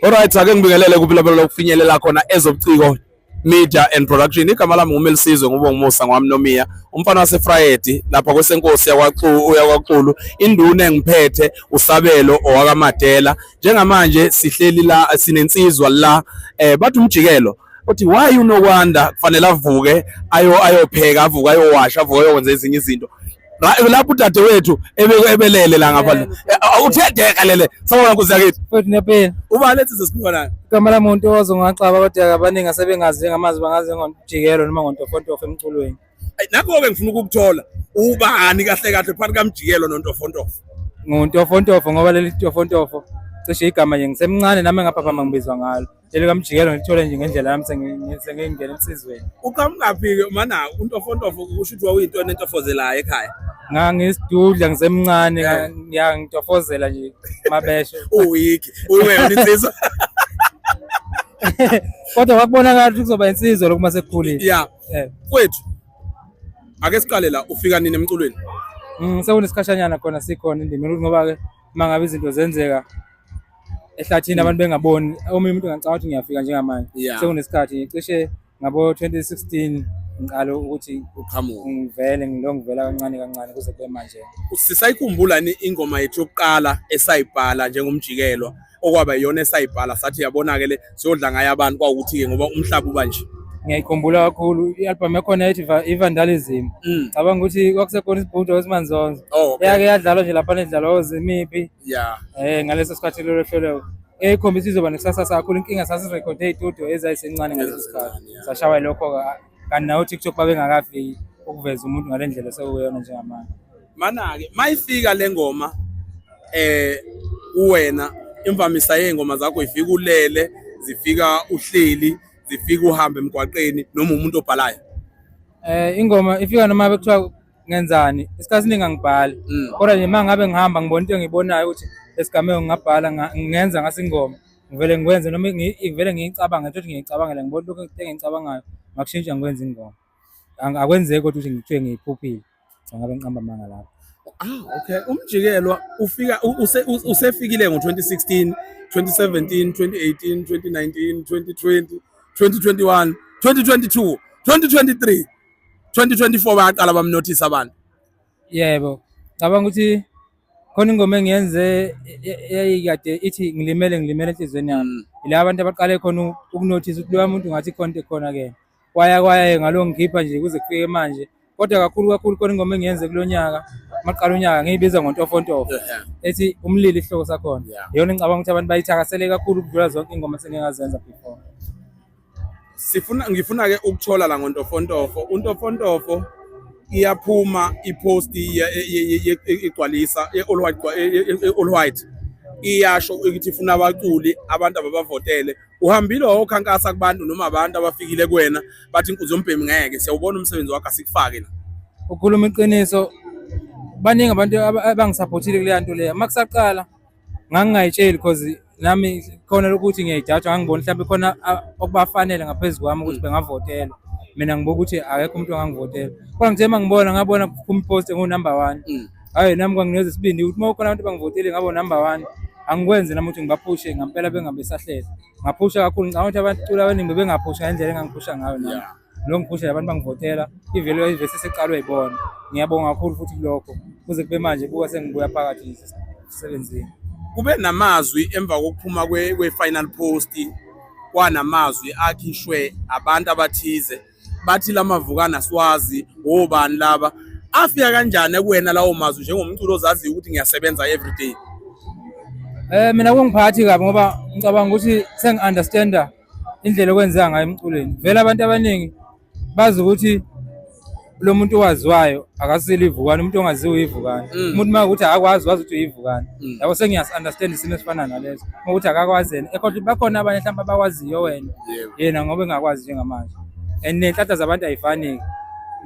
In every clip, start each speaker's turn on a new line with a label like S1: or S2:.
S1: Alright, ake ngibingelele kuphela lokufinyelela khona ezobuciko media and production. Igama lami nguMelisizwe ngubongimusa ngwamnomiya. Umfana waseFriday lapha kwesenkosi yakwaXulu. Induna engiphethe usabelo owakaMadela. Njengamanje sihleli la sinensizwa la bathi umjikelo. Uthi why unokwanda kufanele avuke ayopheka avuke ayowasha avuke ayokwenza ezinye izinto. Lapho udade wethu ebelele la ngapha uthedeka lele sawona nkosi yakithi
S2: futhi nepeni
S1: uba lethi sesibona
S2: igama lamuntu ozongacaba kodwa abaningi asebengazi njengamazi bangazi ngonjikelo noma ngontofontofo emculweni.
S1: Nakho ke ngifuna ukukuthola ubani kahle kahle phakathi kaMjikelo nontofontofo.
S2: Ngontofontofo ngoba leli tofontofo cishe igama nje ngisemncane nami ngaphaphama ngibizwa ngalo. Leli kaMjikelo ngithole nje ngendlela yami sengingena emsizweni.
S1: Uqhamukapi ke mana untofontofo kusho ukuthi wawuyinto entofozelayo ekhaya.
S2: Ngangisidudla ngisemncane ngiyangitofozela nje mabeshe.
S1: Uwiki uyena insizwa.
S2: Kodwa wakubonakala ukuthi kuzoba insizwa lokuma sekukhulile.
S1: Yeah. Kwethu ake siqale la ufika nini emculweni?
S2: Sekunesikhashanyana khona sikhona indimi ngoba ke mangabe izinto zenzeka ehlathini abantu bengaboni omunye umuntu ngicabanga ukuthi ngiyafika njengamanje. Sekunesikhathi cishe ngabo 2016 ngiqala ukuthi
S1: uqhamuka
S2: ngivela kancane kuze kube manje.
S1: Sisayikhumbula ni ingoma yethu yokuqala esayibhala njengomjikelo okwaba yiyona esayibhala sathi yabona ke le siyodla ngayo abantu kwaukuthi ke ngoba umhlaba uba nje.
S2: Ngiyayikhumbula kakhulu i-album yakhona ethi iVandalism. Cabanga ukuthi kwakusekhona isibhudo wesimanzonzo. Yake yadlalwa nje lapha nedlalwa ozimipi. Ngaleso sikhathi lelo hlelo ekhombisa izoba nekusasa kakhulu inkinga sasirecord estudio ezayisencane ngaleso sikhathi. Sashawa lokho kanti nawo TikTok babengakafiki ukuveza umuntu ngalendlela sekuyona njengamanje.
S1: Mana ke mayifika le ngoma uwena imvamisa yengoma zakho ifika ulele zifika uhleli zifika uhambe emgwaqeni noma umuntu obhalayo.
S2: Ingoma ifika noma bekuthiwa ngenzani isikhathi siningi angibhali kodwa nje mangabe ngihamba ngibona into engibonayo ukuthi esigameko ngingabhala ngenza ngasingoma ngivele ngikwenze noma ngivele ngiyicabanga ukuthi ngiyicabangela ngibona lokho engicabangayo ngakushintsha ngikwenza ingoma akwenzeki kodwa ukuthi ngithiwe ngiyiphuphile ngabe ngiqamba manga lapho.
S1: Okay, umjikelo ufika usefikile ngo2016 2017 2018 2019 2020 2021 2022 2023 2024 bayaqala bamnotice abantu.
S2: Yebo cabanga ukuthi khona ingoma engiyenze eyayikade ithi ngilimele enhlizweni yami ila abantu abaqale khona ukunotice ukuthi lo muntu ngathi content khona ke kwaya ngalo ngikhipha nje kuze kufike manje kodwa kakhulu khona ingoma engiyenze kulonyaka maqala unyaka ngiyibiza ngontofontofo ethi umlili ihloko sakhona yona ngicabanga ukuthi abantu bayithakasele kakhulu ukudlula zonke ingoma sengingazenza before.
S1: Ngifuna ke ukuthola la ngontofontofo untofontofo iyaphuma ipost igcwalisa all white iyasho ukuthi ifuna abaculi abantu ababavotele uhambile okhankasa kubantu noma abantu abafikile kuwena bathi inkuzo yombhemi ngeke siyawubona umsebenzi wakho asikufake la.
S2: Ukukhuluma iqiniso baningi abantu abangisupportile kule nto leyo makusaqala ngangingayitsheli because nami khona ukuthi ngiyayijudge ngangibona mhlawumbe khona okubafanele ngaphezulu kwami ukuthi bengavotela mina ngibuka ukuthi akekho umuntu ongangivotela kodwa ngithe mangibona ngabona kuphuma ipost ngo-number 1 hayi nami kwanginikeza isibindi ukuthi uma kukhona abantu bangivotile ngabo number 1 angikwenze nami ukuthi ngibaphushe ngampela bengabesahlele ngaphusha kakhulu ngicabanga ukuthi abantu abaningi bengaphusha ngendlela engangiphusha ngayo nami lo ngiphusha abantu bangivotela ivelo ivese seqalwe yibona ngiyabonga kakhulu futhi kulokho kuze kube manje buka sengibuya phakathi emsebenzini.
S1: Kube namazwi emva kokuphuma kwe-final post kwanamazwi akhishwe abantu abathize bathi lamavukana siwazi obani laba afika kanjani kuwena lawo mazwi njengomculo ozaziyo ukuthi ngiyasebenza everyday?
S2: Mina kungiphathi kabi ngoba ngicabanga ukuthi sengi-understanda indlela okwenzeka ngayo emculweni vele abantu abaningi bazi ukuthi lo muntu owaziwayo akasile ivukana umuntu ongaziwe uyivukana umuntu makuthi akakwazi wazi ukuthi uyivukana yabo sengiya-understand isimo esifana naleso ukuthi akakwazeni kodwa bakhona abanye mhlawumbe abakwaziyo wena yena ngoba engakwazi njengamanje and nenhlanhla zabantu ayifani.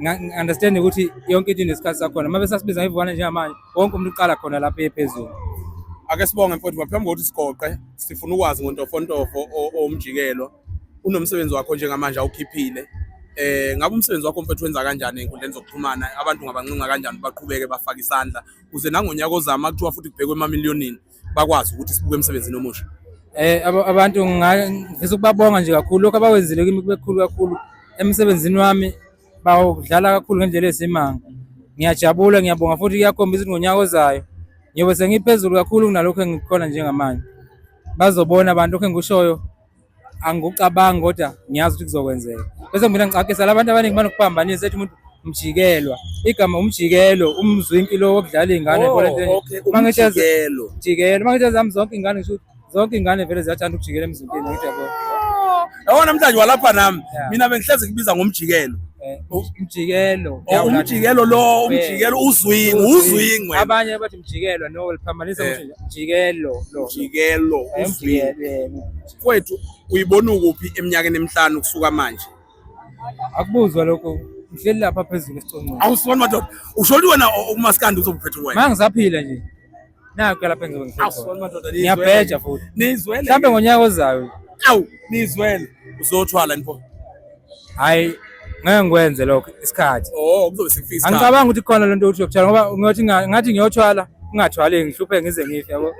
S2: Ngi-understand ukuthi yonke into inesikhathi sakhona uma besasibiza ngivukana njengamanje wonke umuntu uqala khona lapho ephezulu.
S1: Ake sibonge mfowethu baphambi kokuthi sigoqe sifuna ukwazi ngontofontofo omjikelo unomsebenzi wakho njengamanje awukhiphile ngabe umsebenzi wakho mfethu wenza kanjani enkundleni zokuxhumana abantu ngabancinca kanjani baqhubeke bafaka isandla uze nangonyaka ozama kuthiwa futhi kubhekwe emamiliyonini bakwazi ukuthi sibuke emsebenzini omusha?
S2: Abantu ngifisa ukubabonga nje kakhulu lokho abakwenzile kimi kubekhulu kakhulu emsebenzini wami bawudlala kakhulu ngendlela esimanga. Ngiyajabula ngiyabonga futhi kuyakhombisa ukuthi ngonyaka ozayo ngiyobe sengiphezulu kakhulu kunalokho engikhona njengamanje. Bazobona abantu lokho engikushoyo angikucabangi kodwa ngiyazi ukuthi kuzokwenzeka. Bese mina ngicacisa labantu abaningi banokuphambanisa ethi umuntu umjikelo igama umjikelo umzwinki lo wokudlala izingane umjikelo mangithi zami zonke ingane ngisho zonke ingane vele ziyathanda ukujikela emzimbeni ngithi yabo
S1: yabona namhlanje walapha nami mina bengihlezi ngibiza ngomjikelo umjikelo lo umjikelo uzwingwe
S2: abanye bathi mjikelo no liphambanisa mjikelo
S1: kwethu uyibona ukuphi eminyakeni emihlanu kusuka manje
S2: akubuzwa lokho ngihleli lapha phezulu esicongweni
S1: awusibona madoda usholi wena umaskandi uzobuphethe wena
S2: manje ngisaphila nje nakho lapha engizobe
S1: awusibona madoda
S2: ngiyabheja futhi
S1: nizwele
S2: mhlawumbe ngonyaka ozayo
S1: nizwele uzothwala npo
S2: hayi ngeke ngikwenze lokho isikhathi
S1: kuzobe sekufika
S2: angicabanga ukuthi khona lento ukuthi yokuthwala ngoba ngothi ngathi ngiyothwala ungathwali ngihlupheke ngize ngife yabo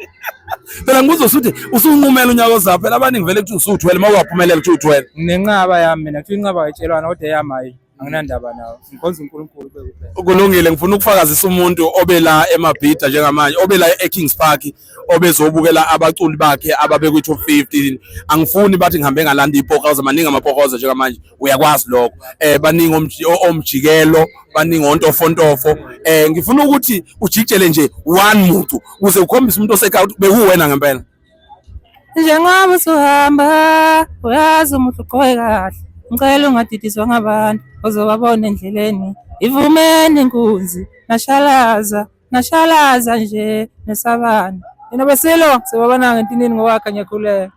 S1: phela ngibuzo ukuthi usunqumela unyaka ozayo phela abaningi vele kuthi usuthwele uma waphumelela ukuthi uthwele
S2: nenqaba yami mina kuthi inqaba ayitshelwana kodwa eyami hayi anginandaba nawo ngikhonza uNkulunkulu kuphela
S1: kulungile ngifuna ukufakazisa umuntu obela eMabhida njengamanje obela eKings Park obezobukela abaculi bakhe ababe kwi-top 15 angifuni bathi ngihambe ngalanda ipokoza maningi amapokoza njengamanje uyakwazi lokho baningi omjikelo baningi ontofontofo ngifuna ukuthi ujikele nje one muntu ukuze ukhombise umuntu osekhaya ukuthi bekuwena ngempela
S2: njengoba usuhamba uyazi umuntu uqoke kahle ngicela ungadidiswa ngabantu ozobabona endleleni ivumeni inkunzi nashalaza nje nesabana yena besilo sebabona ngentinini ngokwakhe ngiyakhuleka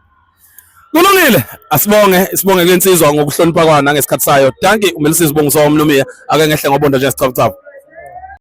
S1: kulungile asibonge kensizwa ngokuhlonipha kwana ngesikhathi sayo danke uMelisisi Bongiso womlumiya ake ngehle ngobonda nje sicaphucaphu